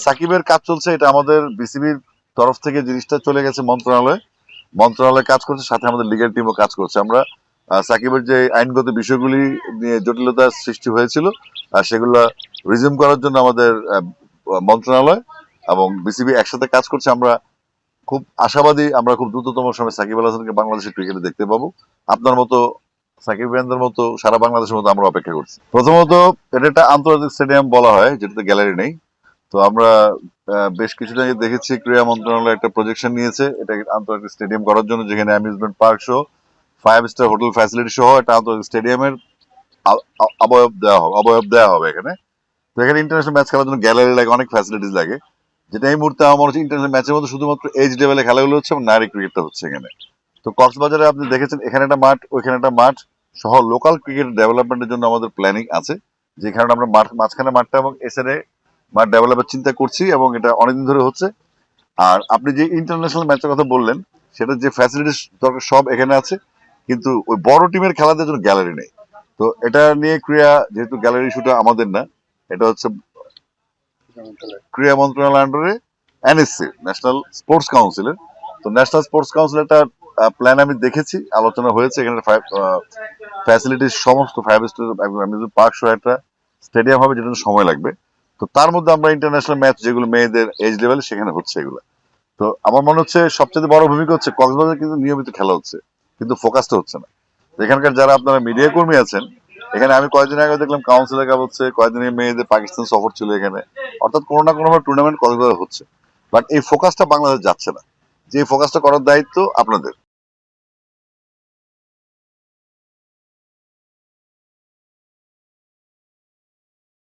সাকিবের কাজ চলছে, এটা আমাদের বিসিবির তরফ থেকে জিনিসটা চলে গেছে মন্ত্রণালয় কাজ করছে, সাথে আমাদের লিগ্যাল টিমও কাজ করছে। আমরা সাকিবের যে আইনগত বিষয়গুলি নিয়ে জটিলতার সৃষ্টি হয়েছিল সেগুলো রিজিউম করার জন্য আমাদের মন্ত্রণালয় এবং বিসিবি একসাথে কাজ করছে। আমরা খুব আশাবাদী, আমরা খুব দ্রুততম সময় সাকিব আল হাসানকে বাংলাদেশের ক্রিকেটে দেখতে পাবো। আপনার মতো, সাকিব ভাইয়ানদের মতো, সারা বাংলাদেশের মতো আমরা অপেক্ষা করছি। প্রথমত, এটা একটা আন্তর্জাতিক স্টেডিয়াম বলা হয়, যেটাতে গ্যালারি নেই। তো আমরা বেশ কিছুদিন আগে দেখেছি ক্রীড়া মন্ত্রণালয় একটা প্রজেকশন নিয়েছে এটা আন্তর্জাতিক স্টেডিয়াম করার জন্য, যেখানে অ্যামিউজমেন্ট পার্ক সহ 5 স্টার হোটেল ফ্যাসিলিটি সহ একটা আন্তর্জাতিক স্টেডিয়ামের অবয়ব দেওয়া হবে এখানে। তো এখানে ইন্টারন্যাশনাল ম্যাচ খেলার জন্য গ্যালারি লাগে, অনেক ফ্যাসিলিটিস লাগে, যেটা এই মুহূর্তে আমার মনে হচ্ছে ইন্টারন্যাশনাল ম্যাচের মধ্যে শুধুমাত্র এজ লেভেলে খেলাগুলো হচ্ছে এবং নারী ক্রিকেটটা হচ্ছে এখানে। তো কক্সবাজারে আপনি দেখেছেন এখানে একটা মাঠ, ওইখানে একটা মাঠ সহ লোকাল ক্রিকেট ডেভেলপমেন্টের জন্য আমাদের প্ল্যানিং আছে, যেখানে আমরা মাঝখানে মাঠটা এবং এসএনএ মাঠ ডেভেলপের চিন্তা করছি এবং এটা অনেকদিন ধরে হচ্ছে। আর আপনি যে ইন্টারন্যাশনাল ম্যাচের কথা বললেন, সেটা যে ফ্যাসিলিটিস দরকার সব এখানে আছে, কিন্তু ওই বড় টিমের খেলাদের জন্য গ্যালারি নেই। তো এটা নিয়ে যেহেতু গ্যালারি ইস্যুটা আমাদের না, এটা হচ্ছে ক্রীড়া মন্ত্রণালয়ের আন্ডারে এনএসসি, ন্যাশনাল স্পোর্টস কাউন্সিলের। তো ন্যাশনাল স্পোর্টস কাউন্সিল একটা প্ল্যান আমি দেখেছি, আলোচনা হয়েছে, এখানে ফ্যাসিলিটিস সমস্ত 5 স্টার পার্ক সহ একটা স্টেডিয়াম হবে, যেটা সময় লাগবে। তো তার মধ্যে আমরা ইন্টারন্যাশনাল ম্যাচ যেগুলো মেয়েদের এজ লেভেল সেখানে হচ্ছে এগুলো। তো আমার মনে হচ্ছে সবচেয়ে বড় ভূমিকা হচ্ছে কক্সবাজার কিন্তু নিয়মিত খেলা হচ্ছে, কিন্তু ফোকাসটা হচ্ছে না। এখানকার যারা আপনারা মিডিয়া কর্মী আছেন, এখানে আমি কয়েকদিন আগে দেখলাম কাউন্সিলের কাপ হচ্ছে, কয়েকদিন মেয়েদের পাকিস্তান সফর ছিল এখানে, অর্থাৎ কোনো না কোনো ভাবে টুর্নামেন্ট কক্সবাজার হচ্ছে, বাট এই ফোকাসটা বাংলাদেশ যাচ্ছে না। যে ফোকাসটা করার দায়িত্ব আপনাদের।